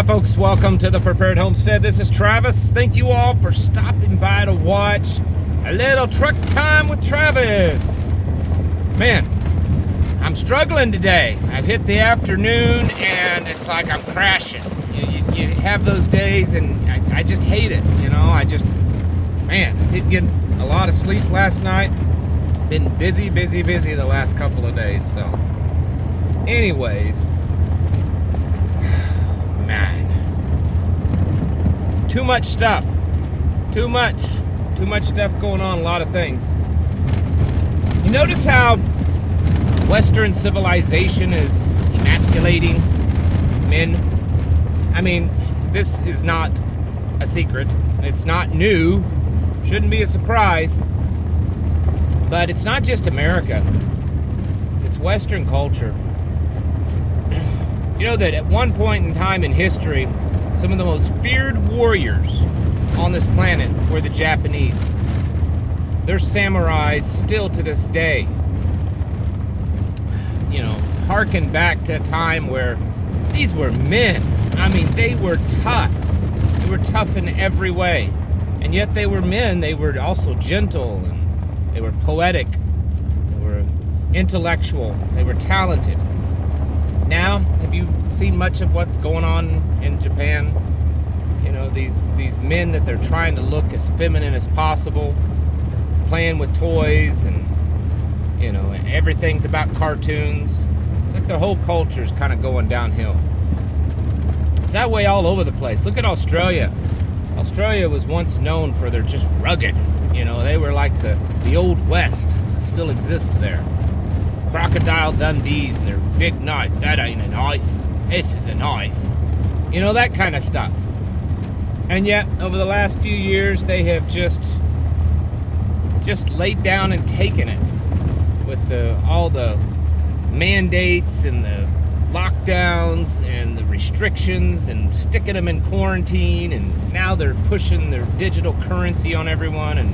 folks, welcome to the Prepared Homestead. This is Travis. Thank you all for stopping by to watch a little truck time with Travis. Man, I'm struggling today. I've hit the afternoon and it's like I'm crashing. You have those days and I just hate it, you know. I didn't get a lot of sleep last night. Been busy the last couple of days, so anyways, man, too much stuff going on, a lot of things. You notice how Western civilization is emasculating men? I mean, this is not a secret. It's not new. Shouldn't be a surprise. But it's not just America. It's Western culture. You know that at one point in time in history, some of the most feared warriors on this planet were the Japanese. They're samurais still to this day. You know, harken back to a time where these were men. I mean, they were tough. They were tough in every way. And yet they were men. They were also gentle, and they were poetic. They were intellectual. They were talented. Now, have you seen much of what's going on in Japan? You know, these men that they're trying to look as feminine as possible, playing with toys, and, you know, everything's about cartoons. It's like their whole culture's kind of going downhill. It's that way all over the place. Look at Australia. Australia was once known for their just rugged. You know, they were like the old West. Still exists there. Crocodile Dundees and their big knife. That ain't a knife. This is a knife. You know, that kind of stuff. And yet, over the last few years, they have just laid down and taken it with all the mandates and the lockdowns and the restrictions and sticking them in quarantine, and now they're pushing their digital currency on everyone, and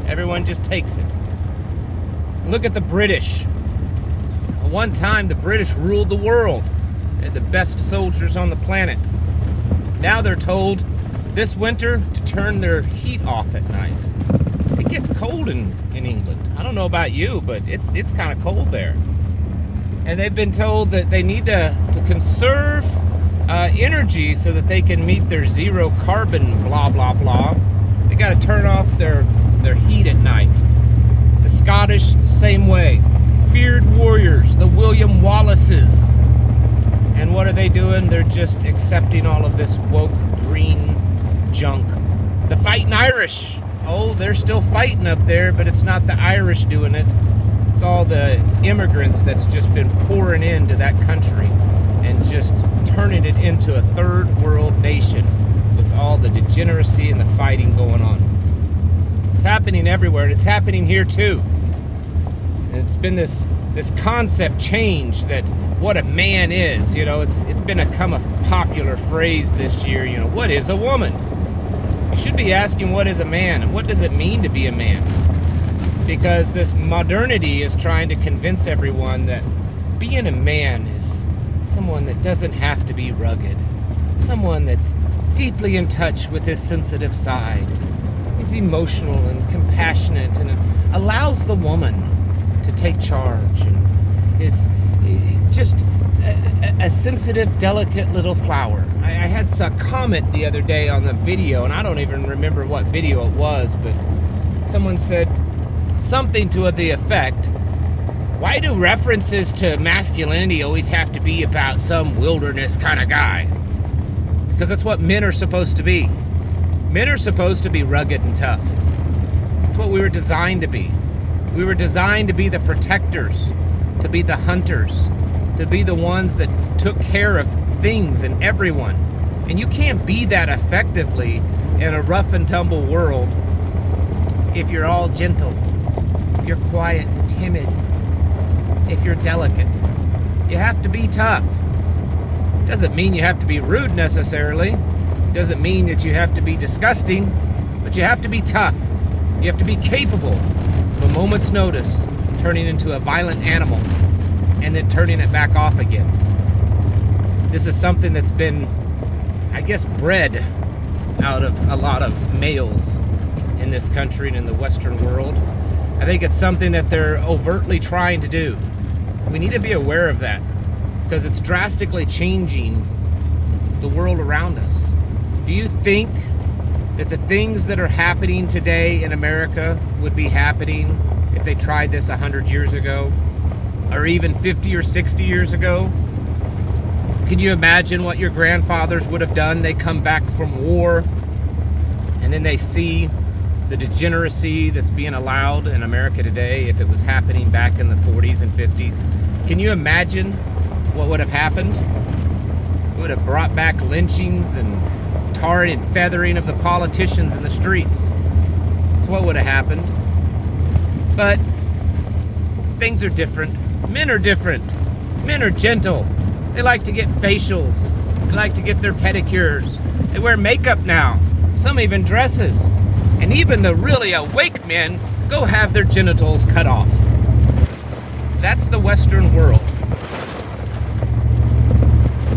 everyone just takes it. Look at the British. At one time, the British ruled the world. They had the best soldiers on the planet. Now they're told this winter to turn their heat off at night. It gets cold in England. I don't know about you, but it's kind of cold there. And they've been told that they need to conserve energy so that they can meet their zero carbon blah, blah, blah. They got to turn off their heat at night. The Scottish, the same way. Feared warriors, the William Wallaces. And what are they doing? They're just accepting all of this woke green junk. The fighting Irish. Oh, they're still fighting up there, but it's not the Irish doing it. It's all the immigrants that's just been pouring into that country and just turning it into a third world nation with all the degeneracy and the fighting going on. It's happening everywhere, and it's happening here too. And it's been this concept change that what a man is. You know, it's become a popular phrase this year. You know, what is a woman? You should be asking, what is a man, and what does it mean to be a man? Because this modernity is trying to convince everyone that being a man is someone that doesn't have to be rugged, someone that's deeply in touch with his sensitive side. He's emotional and compassionate and allows the woman to take charge, and is just a sensitive, delicate little flower. I had a comment the other day on the video, and I don't even remember what video it was, but someone said something to the effect, why do references to masculinity always have to be about some wilderness kind of guy? Because that's what men are supposed to be. Men are supposed to be rugged and tough. That's what we were designed to be. We were designed to be the protectors, to be the hunters, to be the ones that took care of things and everyone. And you can't be that effectively in a rough and tumble world if you're all gentle, if you're quiet and timid, if you're delicate. You have to be tough. Doesn't mean you have to be rude necessarily. Doesn't mean that you have to be disgusting, but you have to be tough. You have to be capable of a moment's notice turning into a violent animal and then turning it back off again. This is something that's been I guess, bred out of a lot of males in this country and in the Western world. I think it's something that they're overtly trying to do. We need to be aware of that because it's drastically changing the world around us. Do you think that the things that are happening today in America would be happening if they tried this 100 years ago, or even 50 or 60 years ago? Can you imagine what your grandfathers would have done? They come back from war, and then they see the degeneracy that's being allowed in America today if it was happening back in the 40s and 50s. Can you imagine what would have happened? It would have brought back lynchings and tarring and feathering of the politicians in the streets. That's what would have happened. But things are different. Men are different. Men are gentle. They like to get facials. They like to get their pedicures. They wear makeup now. Some even dresses. And even the really awake men go have their genitals cut off. That's the Western world.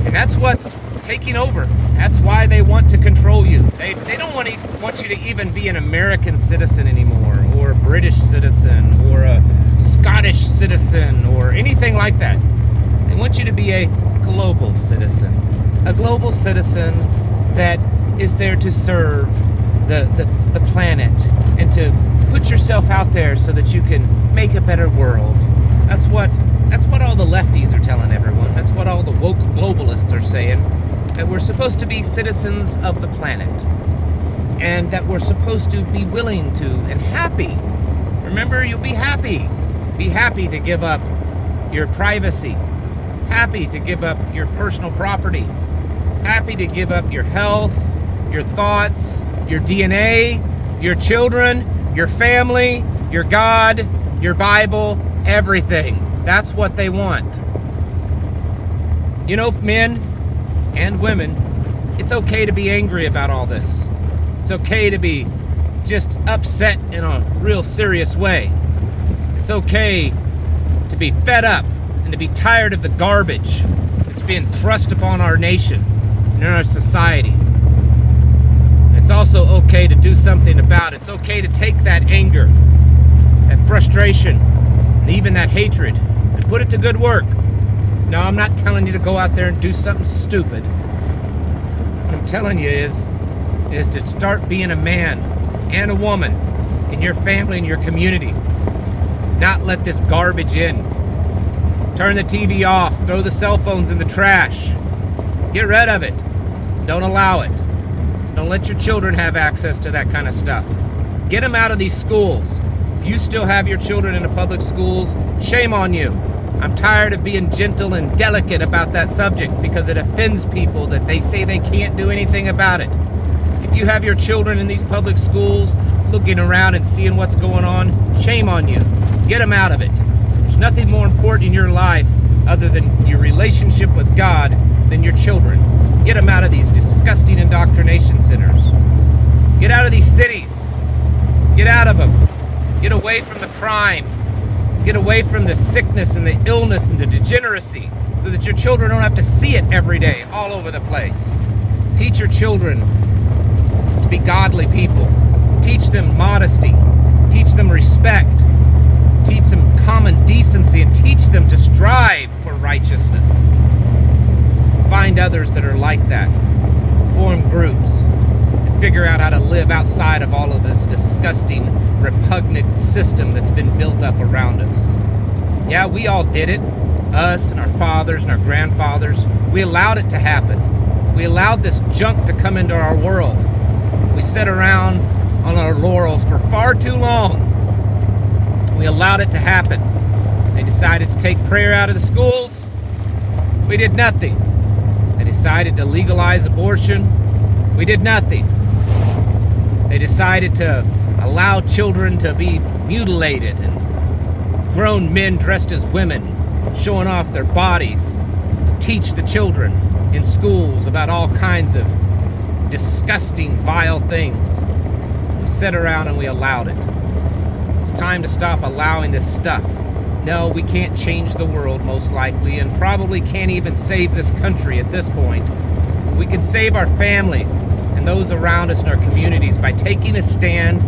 And that's what's taking over. That's why they want to control you. They don't want you to even be an American citizen anymore, or a British citizen, or a Scottish citizen, or anything like that. They want you to be a global citizen. A global citizen that is there to serve the planet and to put yourself out there so that you can make a better world. That's what all the lefties are telling everyone. That's what all the woke globalists are saying. That we're supposed to be citizens of the planet. And that we're supposed to be willing to and happy. Remember, you'll be happy. Be happy to give up your privacy. Happy to give up your personal property. Happy to give up your health, your thoughts, your DNA, your children, your family, your God, your Bible, everything. That's what they want. You know, men and women, it's okay to be angry about all this. It's okay to be just upset in a real serious way. It's okay to be fed up and to be tired of the garbage that's being thrust upon our nation and in our society. It's also okay to do something about it. It's okay to take that anger, that frustration, and even that hatred and put it to good work. No, I'm not telling you to go out there and do something stupid. What I'm telling you is to start being a man and a woman in your family and your community. Not let this garbage in. Turn the TV off. Throw the cell phones in the trash. Get rid of it. Don't allow it. Don't let your children have access to that kind of stuff. Get them out of these schools. If you still have your children in the public schools, shame on you. I'm tired of being gentle and delicate about that subject because it offends people that they say they can't do anything about it. If you have your children in these public schools looking around and seeing what's going on, shame on you. Get them out of it. There's nothing more important in your life other than your relationship with God than your children. Get them out of these disgusting indoctrination centers. Get out of these cities. Get out of them. Get away from the crime. Get away from the sickness and the illness and the degeneracy so that your children don't have to see it every day all over the place. Teach your children to be godly people. Teach them modesty. Teach them respect. Teach them common decency and teach them to strive for righteousness. Find others that are like that. Form groups. And figure out how to live outside of all of this disgusting, repugnant system that's been built up around us. Yeah, we all did it. Us and our fathers and our grandfathers. We allowed it to happen. We allowed this junk to come into our world. We sat around on our laurels for far too long. We allowed it to happen. They decided to take prayer out of the schools. We did nothing. They decided to legalize abortion. We did nothing. They decided to allow children to be mutilated and grown men dressed as women, showing off their bodies, to teach the children in schools about all kinds of disgusting, vile things. We sat around and we allowed it. It's time to stop allowing this stuff. No, we can't change the world most likely, and probably can't even save this country at this point. We can save our families and those around us in our communities by taking a stand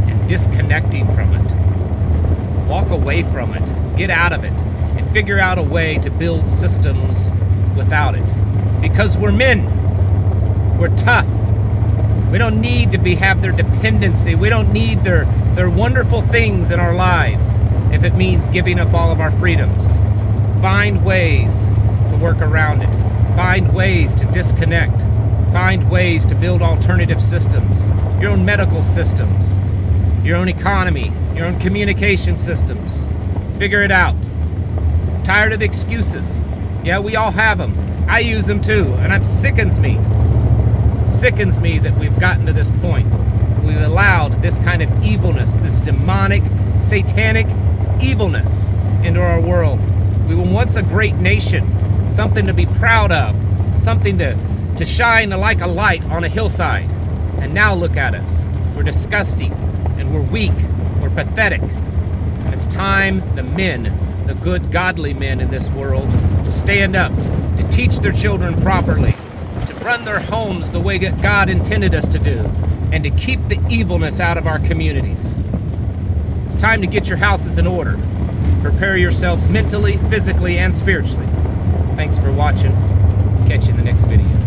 and disconnecting from it. Walk away from it, get out of it, and figure out a way to build systems without it. Because we're men, we're tough. We don't need to have their dependency. We don't need their wonderful things in our lives if it means giving up all of our freedoms. Find ways to work around it. Find ways to disconnect. Find ways to build alternative systems, your own medical systems, your own economy, your own communication systems. Figure it out. Tired of the excuses. Yeah, we all have them. I use them too, and it sickens me. Sickens me that we've gotten to this point. We've allowed this kind of evilness, this demonic, satanic evilness into our world. We were once a great nation, something to be proud of, something to shine like a light on a hillside. And now look at us. We're disgusting, and we're weak, we're pathetic. And it's time the men, the good, godly men in this world, to stand up, to teach their children properly, to run their homes the way that God intended us to do, and to keep the evilness out of our communities. It's time to get your houses in order. Prepare yourselves mentally, physically, and spiritually. Thanks for watching. Catch you in the next video.